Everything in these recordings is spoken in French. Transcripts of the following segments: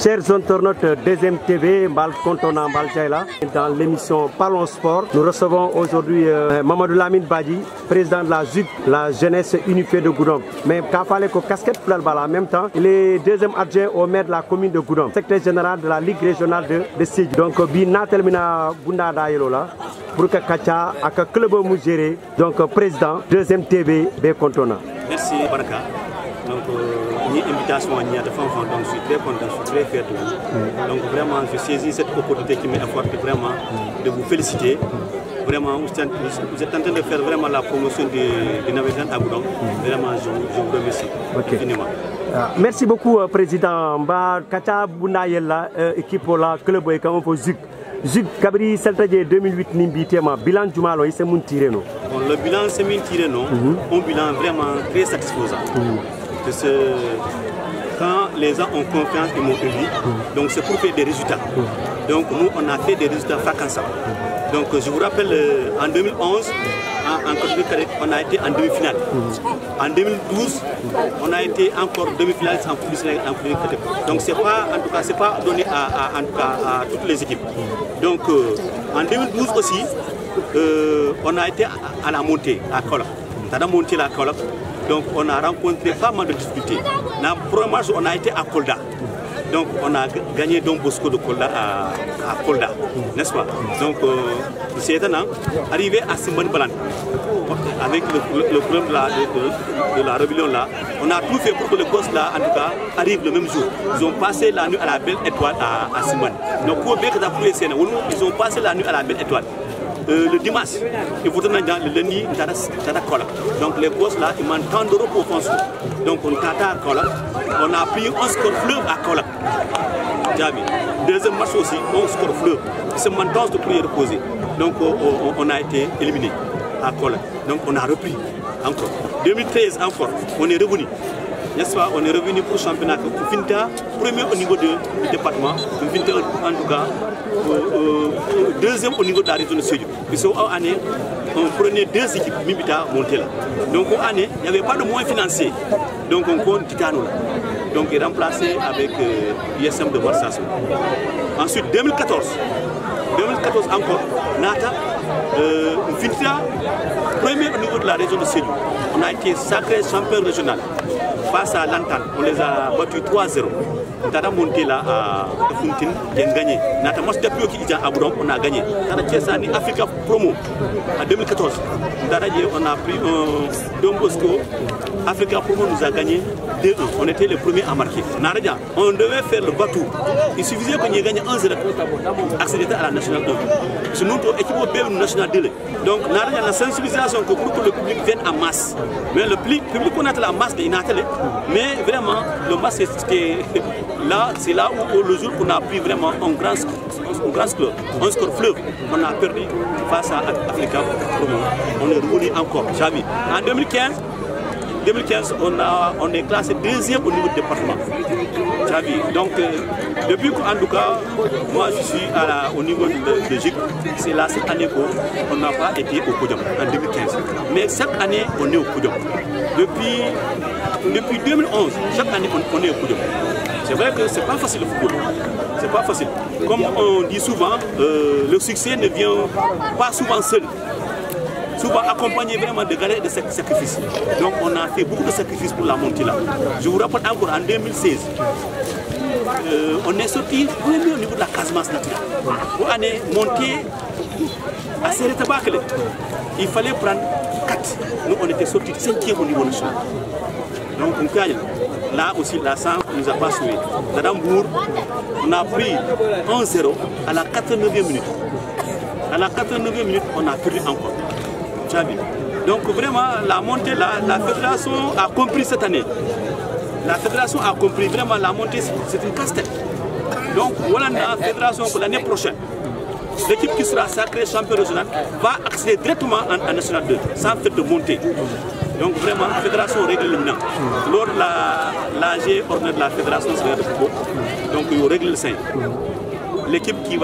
Chers internautes deuxième TV, Mbal Kontona Mbal Jaila, dans l'émission Parlons Sport, nous recevons aujourd'hui Mamadou Lamine Badji, président de la ZUG, la jeunesse unifiée de Goudomp. Mais quand il fallait que casquette pour en même temps, il est deuxième adjoint au maire de la commune de Goudomp, secrétaire général de la Ligue régionale de Sédhiou. Donc, Bina Telmina Bunda Dayelola, pour que Kacha, avec le club Mougéré, donc président deuxième TV B Kontona. Merci Baraka. Donc, une invitation à Nia de Fanfan, donc je suis très content, je suis très fier de vous. Donc, vraiment, je saisis cette opportunité qui m'est apportée vraiment de vous féliciter. Vraiment, vous êtes en train de faire vraiment la promotion de Navedan à Goudomp. Vraiment, je vous remercie infiniment. Merci beaucoup, Président. Mba Kacha Bounayela, équipe la club et quand on ZUG. ZUG Kabri Seltadje 2008 Nimbitema, bilan Jumalo, il s'est mon tiré non. Bon, le bilan c'est mon tiré non. Un bilan vraiment très satisfaisant. Parce que quand les gens ont confiance et m'ont élu, donc c'est pour faire des résultats. Donc nous on a fait des résultats fracassants. Donc je vous rappelle en 2011, en Côte d'Ivoire, on a été en demi-finale. En 2012, on a été encore demi-finaliste en Coupe du Monde. Donc c'est pas, en tout cas, c'est pas donné à toutes les équipes. Donc en 2012 aussi, on a été à la montée à Kolak. On a monté la Kolak. Donc on a rencontré pas mal de difficultés. Dans le premier match, on a été à Kolda. Donc on a gagné Don Bosco de Kolda à Kolda, n'est-ce pas? Donc c'est étonnant, arrivé à Simban Balan, avec le problème de la rébellion là, on a tout fait pour que le poste là, en tout cas, arrive le même jour. Ils ont passé la nuit à la Belle Étoile à Simban. Donc ils ont passé la nuit à la Belle Étoile. Le dimanche, il faut tenir dans le lundi, donc les gosses là, ils m'ont tant d'euros pour foncer. Donc on tata à Kolak, on a pris un score fleuve à Kolak. Deuxième match aussi, on score fleuve. C'est maintenant de pouvoir reposer. Donc on a été éliminé à Kolak. Donc on a repris encore. 2013 encore, on est revenu. N'est-ce pas? On est revenu pour le championnat. Pour Finta, premier au niveau du département. Pour Finta, en tout cas, deuxième au niveau de la région de Sédhiou. Puisque en année, on prenait deux équipes, Mibita, Montela. Donc en année, il n'y avait pas de moyens financiers. Donc on compte Titano. Donc il est remplacé avec ISM de Varsas. Ensuite, 2014 encore, Nata, Finta, premier au niveau de la région de Sédhiou. On a été sacré champion régional. Face à l'Antan, on les a battus 3-0. On a monté là à Fountain, on a gagné. On a gagné. On a Africa Promo en 2014. On a pris Don Bosco. Africa Promo nous a gagné 2-1. On était les premiers à marquer. On devait faire le bateau. Il suffisait qu'on ait gagné 1-0 pour accéder à la Nationale 1. C'est notre équipe Nationale 2. Donc, on a la sensibilisation pour que le public vienne en masse. Mais le public, on a la masse de Nathalie. Mais vraiment, le match, c'est là où le jour qu'on a pris vraiment un grand score, un score fleuve, on a perdu face à Africa. On est revenu encore, jamais. En 2015, on est classé deuxième au niveau du département. Donc, depuis qu'en tout cas, moi je suis au niveau de GIC, c'est là cette année qu'on n'a pas été au podium, en 2015. Mais chaque année, on est au podium. Depuis 2011, chaque année, on est au podium. C'est vrai que ce n'est pas facile le football. C'est pas facile. Comme on dit souvent, le succès ne vient pas souvent seul. Souvent accompagné vraiment de galères et de sacrifices. Donc on a fait beaucoup de sacrifices pour la montée là. Je vous rappelle encore en 2016, on est sorti premier au niveau de la Casamance naturelle. Pour aller monter à Sérétabakele, il fallait prendre 4. Nous on était sortis 5e au niveau national. Donc on gagne. Là aussi la sang ne nous a pas suivi. D'Adambourg, on a pris 1-0 à la 89e minute. À la 89e minute, on a perdu encore. Donc vraiment, la montée là, la fédération a compris cette année. La fédération a compris vraiment la montée, c'est une casse-tête. Donc voilà la fédération que l'année prochaine, l'équipe qui sera sacrée champion régional va accéder directement en National 2, sans faire de montée. Donc vraiment, la fédération règle le maintenant. Lors de l'AG ordinaire de la fédération de football, donc il règle le sein. L'équipe qui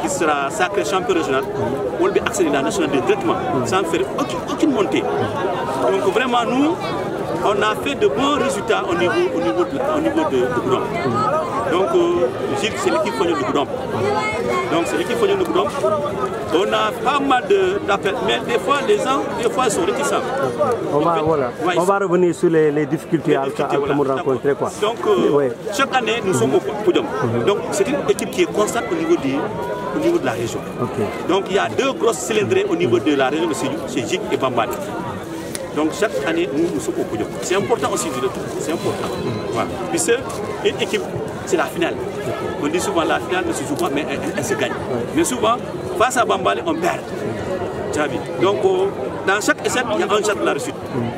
sera sacrée champion régional, on va accéder à la nationale directement, sans faire aucune montée. Donc vraiment, nous, on a fait de bons résultats au niveau de Goudomp. Donc Donc, c'est l'équipe Fognon de Goudom. Donc, c'est l'équipe Fognon de Goudom. On a pas mal d'appels, mais des fois, les gens, ils sont réticents. On va revenir sur les difficultés à nous rencontrer. Quoi. Donc, chaque année, nous sommes au podium. Donc, c'est une équipe qui est constante au niveau de la région. Donc, il y a 2 grosses cylindrées au niveau de la région de c'est Jik et Bambali. Donc chaque année, nous sommes au podium. C'est important aussi de le tout. C'est important. Voilà. Puisque une équipe, c'est la finale. On dit souvent la finale ne se joue pas, mais elle se gagne. Mais souvent, face à Bambali, on perd. Donc dans chaque essai, il y a un chat de la réussite.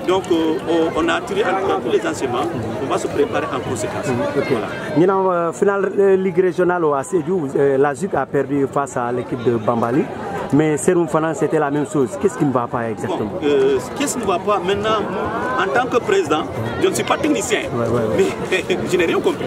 Donc on a tiré tous les enseignements. On va se préparer en conséquence. Voilà. Finale Ligue régionale au Sédhiou, la ZUC a perdu face à l'équipe de Bambali. Mais Seroum Fanan, c'était la même chose. Qu'est-ce qui ne va pas exactement? Qu'est-ce qui ne va pas maintenant? En tant que président, je ne suis pas technicien, mais je n'ai rien compris.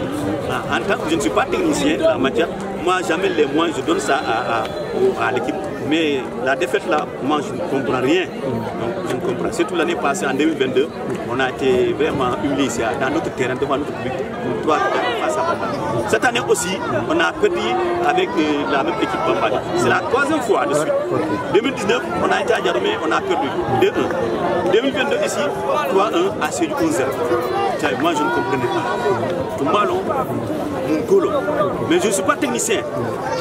En tant que je ne suis pas technicien en matière, moi jamais les moyens, je donne ça à l'équipe. Mais la défaite là, moi je ne comprends rien. Donc je ne comprends. Surtout l'année passée, en 2022, on a été vraiment humiliés dans notre terrain, devant notre public. Face à Bambali. Cette année aussi, on a perdu avec la même équipe Bambali. C'est la 3e fois de suite. 2019, on a été à Djarmé, on a perdu 2-1. 2022 ici, 3-1 à Sédhiou 1-0. Moi je ne comprenais pas. Tout malon, mon golo. Mais je ne suis pas technicien.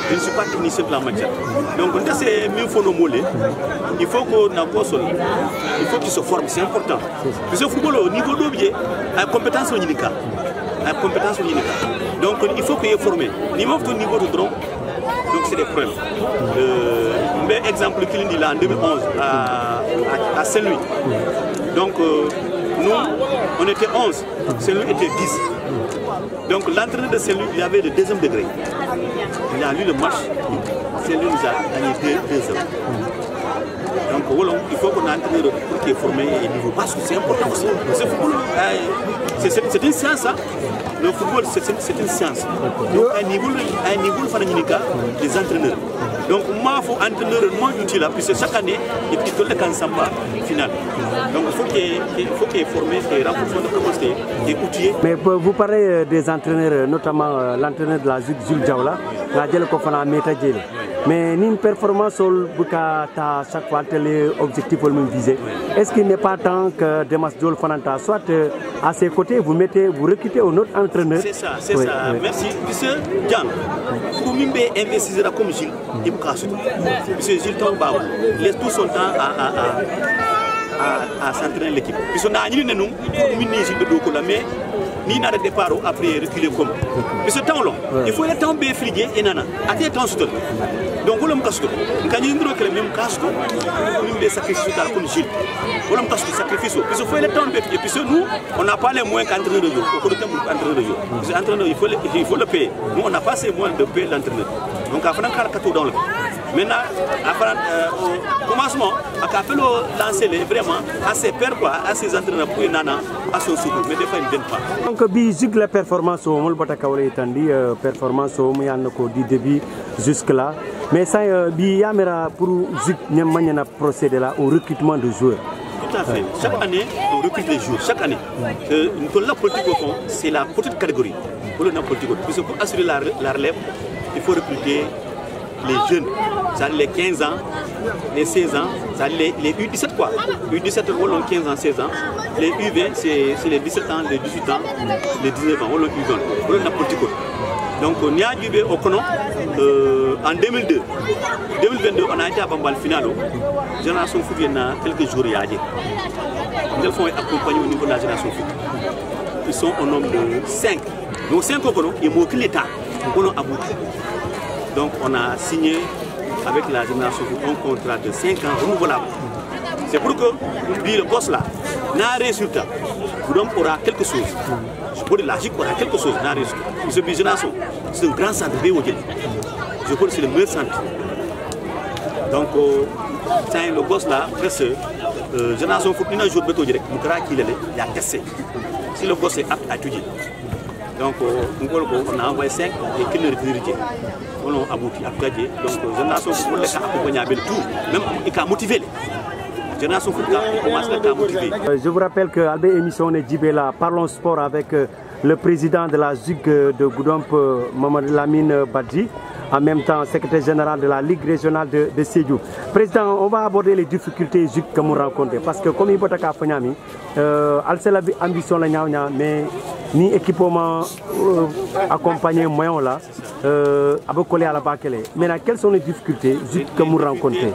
Je ne suis pas technicien de la matière. Donc on a ces mille il faut qu'on il faut qu'il se forme, c'est important. Parce que le football au niveau d'objet a compétence au Ninika. Donc il faut qu'il est formé. Au niveau de drone, donc c'est des problèmes. Un exemple qu'il dit là en 2011 à Saint-Louis. Donc nous, on était 11, Saint-Louis était 10. Donc l'entraîneur de Saint-Louis, il avait le 2e degré. Il a lu le match, Saint-Louis nous a gagné 2-0. Donc il faut qu'on ait un entraîneur qui est formé et niveau bas, c'est important aussi. Ce football, c'est une science. Hein. Le football, c'est une science. Donc à un niveau des entraîneurs. Donc moi, il faut entraîneur moins utile là, puisque chaque année, il y a le Kansamba final. Donc il faut qu'il est formé, qu'il est renforcé, qu'il est outillé. Mais vous parlez des entraîneurs, notamment l'entraîneur de la ZUC, Jules Diawla, la Djel Kofana Meta Djel. Mais une performance sur chaque fois les objectifs pour nous viser. Est-ce qu'il n'est pas temps que Demas Djol Fananta soit à ses côtés, vous recrutez un autre entraîneur? C'est ça, c'est ça. Merci. Monsieur Jean, pour Mimbe investir comme Gilles, il me casse tout. Monsieur Gilles Tombaou laisse tout son temps à s'entraîner l'équipe. Puisqu'on a dit nous pour miner Gilles de Dokola, mais ni n'a de départ après reculer comme. Mais ce temps long, il faut le temps bien frigué et nana. À quel temps soutenir? Donc on le casse tout. Quand il y a une même casse tout, on des sacrifices comme Gilles. On le casse tout sacrifice. Puis il faut le temps bien frigué. Puis nous, on n'a pas les moyens qu'entraîneur de jeu. Au le temps pour entraîneur de jeu. Parce que entraîneur, il faut le payer. Nous, on n'a pas ces moyens de payer l'entraîneur. Donc après, on a un dans le. Maintenant, au commencement, on a lancé vraiment à ses pairs, à ses entraîneurs pour nana, à son secours. Mais des fois, ils ne viennent pas. Donc, si la performance au Molbata Kaole est dit, performance au Mouyannoko du début jusque-là. Mais ça, il y a pour Zik, il y a procédé là au recrutement de joueurs. Tout à fait. Chaque année, on recrute des joueurs. Chaque année. La politique au fond, c'est la petite catégorie. Pour pour assurer la relève, il faut recruter les jeunes, les 15 ans, les 16 ans, les U17 quoi. U17 ont 15 ans, 16 ans. Les U20 c'est les 17 ans, les 18 ans, les 19 ans, on a U20. On a politique. Donc on y a du au Kono en 2002. 2022 on a été à Bambal final. Génération foot il y a quelques jours il y a dit. Ils font accompagner au niveau de la génération foot. Ils sont au nombre de 5. Donc 5 au Kono, ils manquent l'État. On a abouti. Donc on a signé avec la génération un contrat de 5 ans renouvelable. C'est pour que le boss là n'a résultat. Goudom aura quelque chose. Je peux dire logique aura quelque chose n'a résultat. Ce génération, c'est un grand centre de Béodjel. Je pense que c'est le meilleur centre. Donc le boss là, presque génération foot, il y a un jour de direct, il a testé. Si le boss est apte à étudier. Donc on a envoyé 5 et qu'il ne retire rien. On a abouti à gagner. Donc génération foot les accompagner avec tout, même il a motivé. Génération foot commence à motiver. Je vous rappelle que Albé émission est Djibé là, parlons sport avec le président de la ZUG de Goudomp, Mamadou Lamine Badji, en même temps secrétaire général de la Ligue régionale de Sédhiou. Président, on va aborder les difficultés ZUG que nous rencontrons parce que comme il y a Alcela ambition la mais ni équipement accompagné moyen là avec collé à la baquelle. Maintenant, quelles sont les difficultés que nous rencontrons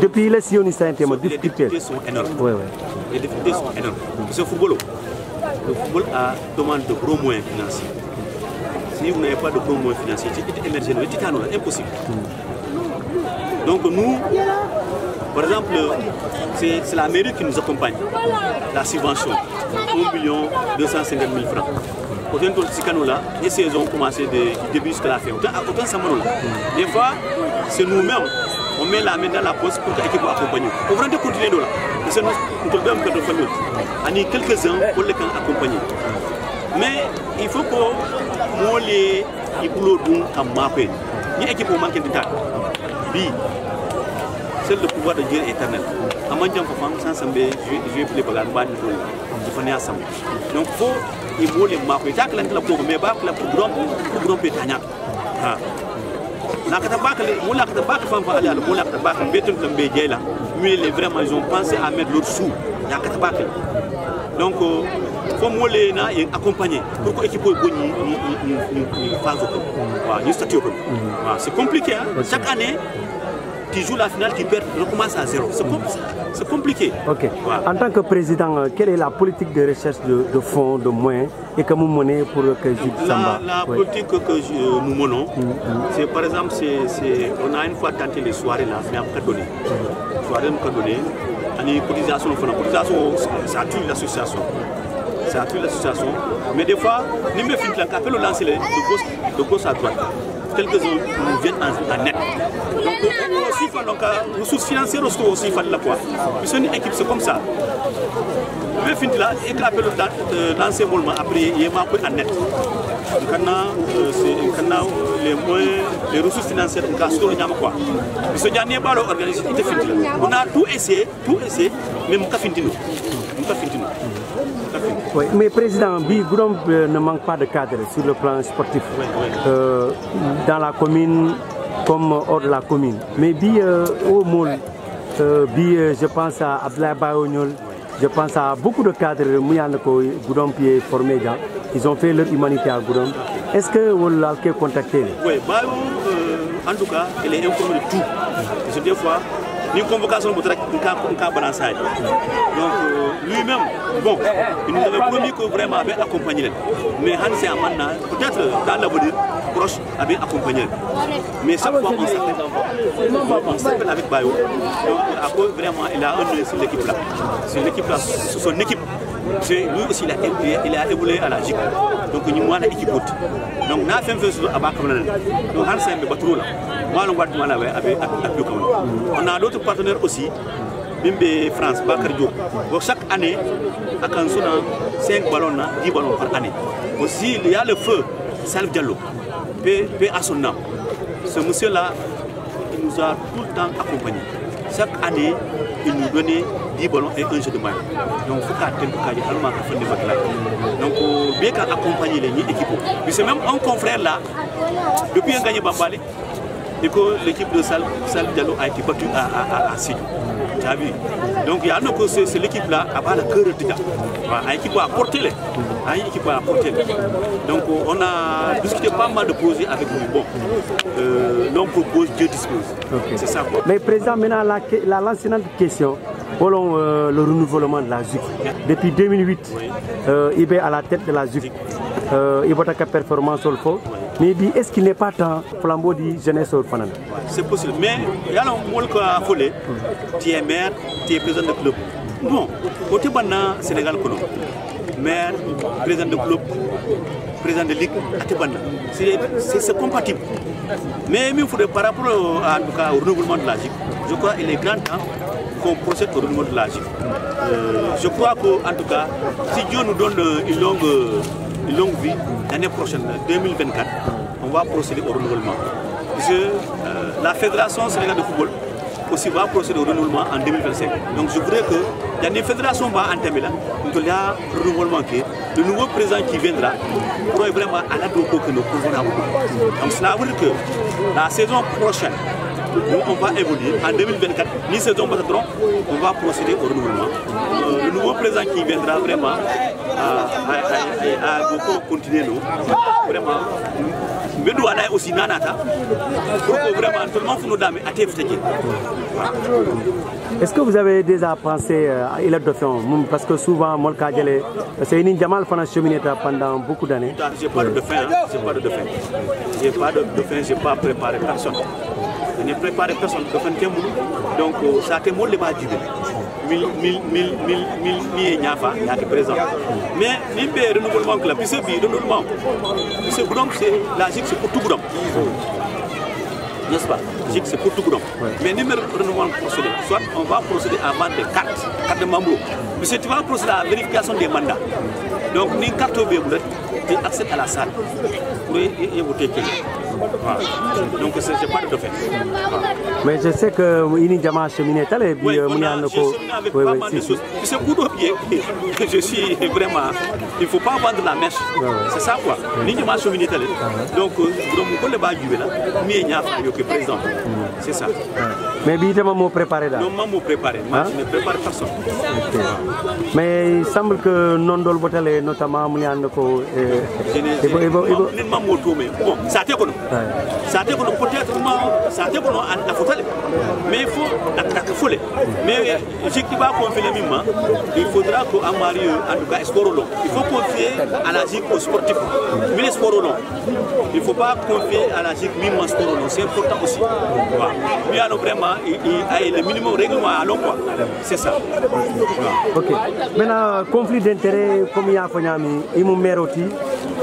depuis les sionistes intimes? Les difficultés sont énormes. Les difficultés sont énormes. Le football demande de gros moyens financiers. Si vous n'avez pas de gros moyens financiers, c'est émergent, c'est impossible. Donc nous, par exemple, c'est la mairie qui nous accompagne, la subvention, 1 250 000 francs. Autant de ces canaux-là, les saisons ont commencé du début jusqu'à la fin. Autant ça des fois, c'est nous-mêmes, on met la main dans la poche pour que l'équipe accompagne. On va continuer là. C'est notre problème de famille. On a quelques-uns pour les accompagner. Mais il faut que nous les écoutes comme mappé. Ni équipe au manque de temps. C'est le pouvoir de Dieu éternel. À mon temps, sans s'embêter, je vais les bagages de faire ensemble. Donc il faut les marquer. Chaque l'année, la programme est bas, la programme est tanya. La catabak, mon la catabak, femme va aller à mon la catabak, un béton de mbédié là. Mais les vraiment, ils ont pensé à mettre l'autre sous. La catabak. Donc il faut les accompagner pour que l'équipe fasse une statue. C'est compliqué. Chaque année, tu joues la finale, tu perds, tu recommences à zéro. C'est compliqué. Ok. Voilà. En tant que président, quelle est la politique de recherche de fonds, de moyens et que vous menez pour que ZUG Samba? La politique que nous menons, c'est par exemple, on a une fois tenté les soirées là, mais on a donné. Soirées, on a donné. Les cotisations, ça tue l'association. Ça tue l'association. Mais des fois, nous me finissons quand on lance de gauche à droite. Quelques-uns nous viennent en net. Donc, aussi, les ressources financières aussi, il faut la quoi. C'est une équipe, c'est comme ça. Nous me finissons là, et quand on lance après, il y a un en net. Les ressources financières, on a tout essayé, mais on n'a pas fini. Oui, mais président, Goudomp ne manque pas de cadre sur le plan sportif, dans la commune comme hors de la commune. Mais au Moul, je pense à Abdoulaye Bayognol, je pense à beaucoup de cadres Goudomp est formé. Ils ont fait leur humanité à Goudomp. Est-ce que vous l'avez contacté? Oui, en tout cas, il est informé de tout. Parce que des fois, une convocation pour un cas balancé. Donc lui-même, bon, il nous avait promis que vraiment avait accompagné. Mais Hans et Amanda, peut-être dans l'avenir proche, avait accompagné. Mais chaque fois, on s'appelle avec Bayo. Donc vraiment, il a un sur l'équipe là. C'est l'équipe là, son équipe. Lui aussi, il a évolué à la GIC. Donc, nous avons une équipe. Donc, nous avons fait un peu à Bakamana. Donc, nous avons fait un peu là. On a d'autres partenaires aussi. Bimbe France, Bakardio. Donc, chaque année, à Kansona, 5 ballons, 10 ballons par année. Aussi, il y a le feu, Salif Diallo, paix à son nom. Ce monsieur-là, il nous a tout le temps accompagnés. Chaque année, il nous donnait 10 ballons et un jeu de maillot. Donc, il faut donc, bien qu'accompagner les équipes. Mais c'est même un confrère là, depuis un gagné Bambali, et que l'équipe de Salif Diallo a été battue à Sédhiou. Tu as vu? Donc, il y a c'est l'équipe là, à part le cœur de Tita. L'équipe a apporté les. Donc, on a discuté pas mal de projets avec nous. Bon, l'on propose, Dieu dispose. Okay. C'est ça quoi. Mais président, maintenant, la lancinante question, selon le renouvellement de la ZUG. Depuis 2008, il est à la tête de la ZUG. Il va avoir performance sur le fond. Mais est-ce qu'il n'est pas temps flambeau de jeunesse au Fanana? C'est possible, mais il y a un monde qui a volé. Tu es maire, tu es président de club. Bon, côté Bana, Sénégal, maire, président de club, président de ligue, c'est compatible. Mais il faudrait par rapport au renouvellement de la ZUG, je crois qu'il est grand temps qu'on procède au renouvellement de la ZUG. Je crois qu'en tout cas, si Dieu nous donne une longue vie, l'année prochaine, 2024, on va procéder au renouvellement. Parce que la Fédération sénégalaise de football aussi va procéder au renouvellement en 2025. Donc je voudrais que la fédération va entamer là, il y a un renouvellement qui le nouveau président qui viendra pourra vraiment à la drogue que nous pouvons avoir. Donc cela veut dire que la saison prochaine, nous, on va évoluer en 2024, mi-saison on va procéder au renouvellement. Le nouveau président qui viendra vraiment à continuer nous, vraiment. Mais nous allons aussi nanata pour que vraiment tout le monde nous donne à t'éviter. Est-ce que vous avez déjà pensé à Ila Dauphin? Parce que souvent, c'est une Jamal qui a cheminé pendant beaucoup d'années. Je n'ai pas de dauphin, je n'ai pas de dauphin. Je n'ai pas de dauphin, je n'ai pas préparé personne. Je n'ai préparé personne. Donc ça a été mon débat du mille présent. Mais le renouvellement que la puissance renouvellement, la GIC c'est pour tout grand. N'est-ce pas? GIC c'est pour tout grand. Mais numéro renouvellement procédé, soit on va procéder à vendre des cartes de membres. Mais tu vas procéder à la vérification des mandats. Donc, ni carte au tu accèdes à la salle pour y voter. Voilà. Donc, ce n'est pas de fait. Mais je sais que Ini Jama a cheminé tel et puis avec pas mal de choses. C'est pour pied. Je suis vraiment. Il ne faut pas vendre la mèche. C'est ça quoi. Ni Jama a cheminé tel. Donc, on ne va pas jouer là. Mais il y a un président. C'est ça. Mais bien, tu m'as préparé là. Non, je m'ai préparé. Moi, je ne prépare personne. Mais il semble que non dans le botelle notamment Mounianoko ça a été peut-être ça a été mais il faut attaquer folle. Mais je qui va confier les mimes, il faudra qu'en Mario en tout cas sport long. Il faut confier à la GIC aux sportifs. Mais les sports long. Il ne faut pas confier à la GIC mime sport long. C'est important aussi. Mais alors vraiment il y a le minimum règlement à long quoi. C'est ça. Ok. Maintenant conflit d'intérêt comme il y a Fonyami, il m'a méroti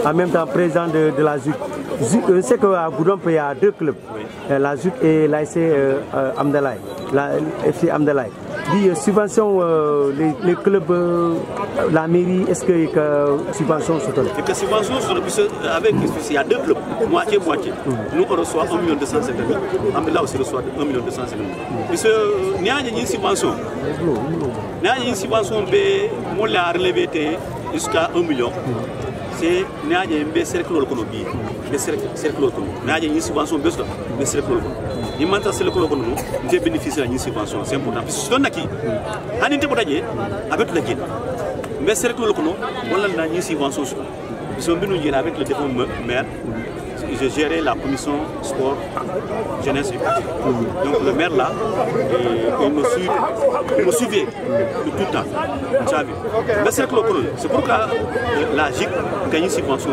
en même temps président de la ZUC. Je sais qu'à Goudomp il y a deux clubs, la ZUC et l'ASC Amdalaï, la FC Amdalaï. Dit subvention les clubs, la mairie, est-ce que subvention se donne? Que subvention avec il y a deux clubs, moitié. Nous on reçoit 1 250 000. Amdalaï aussi reçoit 1 250 000. Puisque il y a une subvention. Il y a une subvention on l'a relevé jusqu'à 1 million. C'est un cercle économique. Il une subvention besoin de cercle économique. Il y a un cercle économique qui bénéficie d'une subvention. C'est important. Si on a qui, on est avec le guide. Mais cercle économique, on a une subvention. Si on est avec le défunt maire, j'ai géré la commission sport, jeunesse et parti. Donc le maire là, il me suivait tout le temps. Mais c'est pourquoi la GIC gagne une subvention.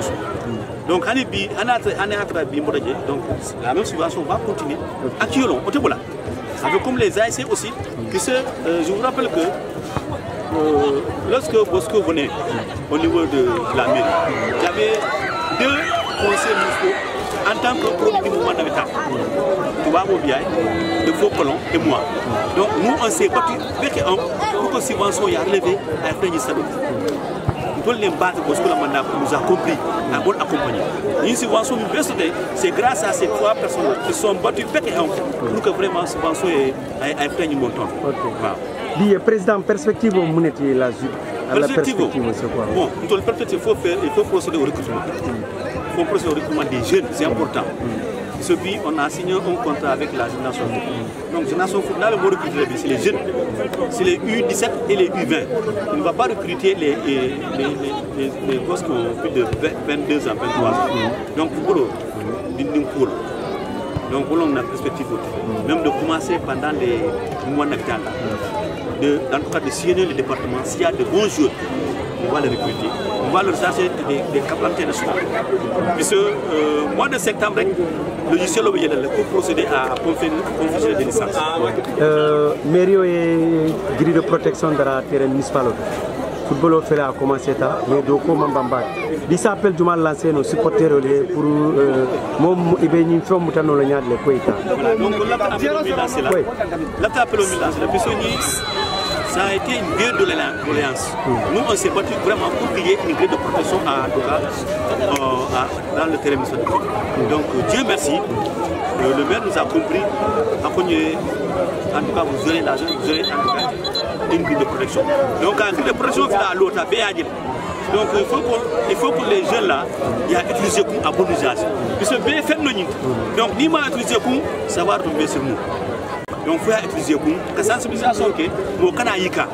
Donc la même subvention va continuer. À Kiolon, au Tébola. Avec comme les ASC aussi, je vous rappelle que lorsque Bosco venait au niveau de la mairie, il y avait deux conseils municipaux en tant que produit du mouvement d'habitat. Touba Mobiaï, de Faux-Colon et moi. Donc nous on s'est battu pour que subvention y a relevé à la fin du salon. Nous les battre parce que la mandat nous a compris, a bon accompagné. Une subvention c'est grâce à ces trois personnes qui sont battues pour que vraiment la subvention ait fait un montant. Le président, perspective au Mouneti, la perspective, c'est quoi? Bon, dans la perspective, il faut procéder au recrutement. Il faut procéder au recrutement des jeunes, c'est important. Celui, on a signé un contrat avec la Génération Foot. Donc, Génération Foot, là, le mot recruter, c'est les jeunes. C'est les U17 et les U20. On ne va pas recruter les gosses qui ont plus de 22 ans, 23 ans. Donc, pour eux, donc, on a une perspective, même de commencer pendant les mois d'habitants. En tout cas, de sillonner le département, s'il y a de bons joueurs, on va les recruter. On va leur chercher des capacités nationales. Puisque mois de septembre, le logiciel pour procéder à confisquer des licences. Mairie et grille de protection de la terrain municipal. Le football a commencé à mais Doko Mambamba. Il s'appelle Jumal lancé nos supporters pour mon Ibeni from Moutano le Niad le Koïta. Donc l'appel au Milan, ça a été une guerre de l'alliance. Nous, on s'est battu vraiment pour qu'il y ait une grille de protection dans le terrain municipal. Donc, Dieu merci, le maire nous a compris, en tout cas, vous aurez l'argent, vous aurez en tout cas une grille de protection. Donc, en grille de protection, à l'autre, donc, il faut que les jeunes là, ils utilisent à bon usage. Parce que bien fait, donc, ni mal utiliser ça va tomber sur nous. Donc, il faut utiliser la sensibilisation que mon canal yika.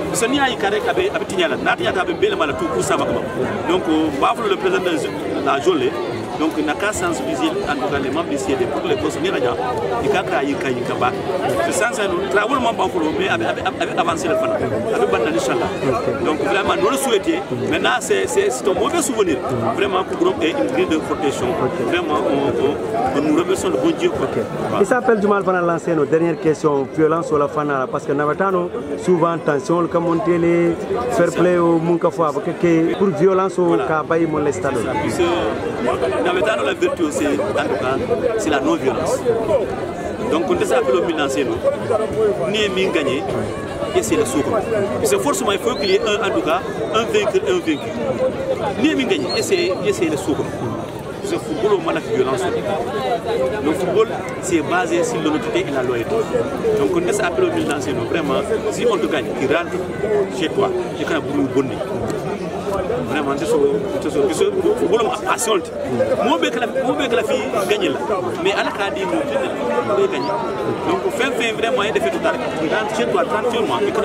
Parce que ni yika avec Abitignala, Nadia avec Bélemala tout pour ça. Donc, le président de la Jolée. Donc, il n'a qu'à sensibiliser en tout cas les membres ici pour les conseillers là, il n'y a qu'à y aller. C'est ça, nous travaillons mais avec avancer le fan, avec Bandani Inch'Allah. Donc, vraiment, nous le souhaitons. Maintenant, c'est un mauvais souvenir. Vraiment, pour nous, une grille de protection. Vraiment, on nous remercions le bon Dieu. Il s'appelle du mal pendant lancer nos dernières questions, violence sur la fan, parce que nous avons souvent tension, comme on télé, fair play au Munkafwa, pour violence au Kabaï, mon stade. Dans la vertu, c'est la non-violence. Donc, on a appelé au Milan, ni gagné, et c'est le soukou. C'est forcément, il faut qu'il y ait en tout cas, un vaincu. Ni gagné, et c'est le soukou. Le football, on a la violence. Le football, c'est basé sur l'honnêteté et la loyauté. Donc, on a appelé au Milan, vraiment, si on te gagne, tu rentres chez toi, tu as un bon nez. Vraiment, c'est ce football est passion. Moi, je la fille gagne là. Mais à la cas, il faut gagner. Donc, on fait vraiment un défi total. Chez toi, 31 mois, il faut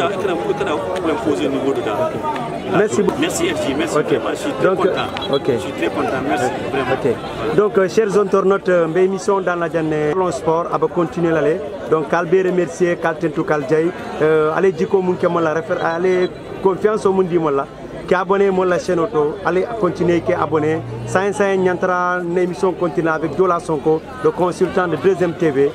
imposer au niveau de la. Merci beaucoup. Merci, RG. Merci vraiment. Je suis très content. Je suis très content. Merci. Vraiment. Donc, chers internautes, mes émissions dans la journée sport, à continuer l'aller. Donc, Kalbe remercier, Kaltentou Kaljay. Allez, Djiko Munkemola, allez, confiance au Mundi Mola. Qui est abonné à la chaîne auto, allez continuer qui est abonné. Ça, une émission continue avec Dola Sonko, le consultant de 2M TV.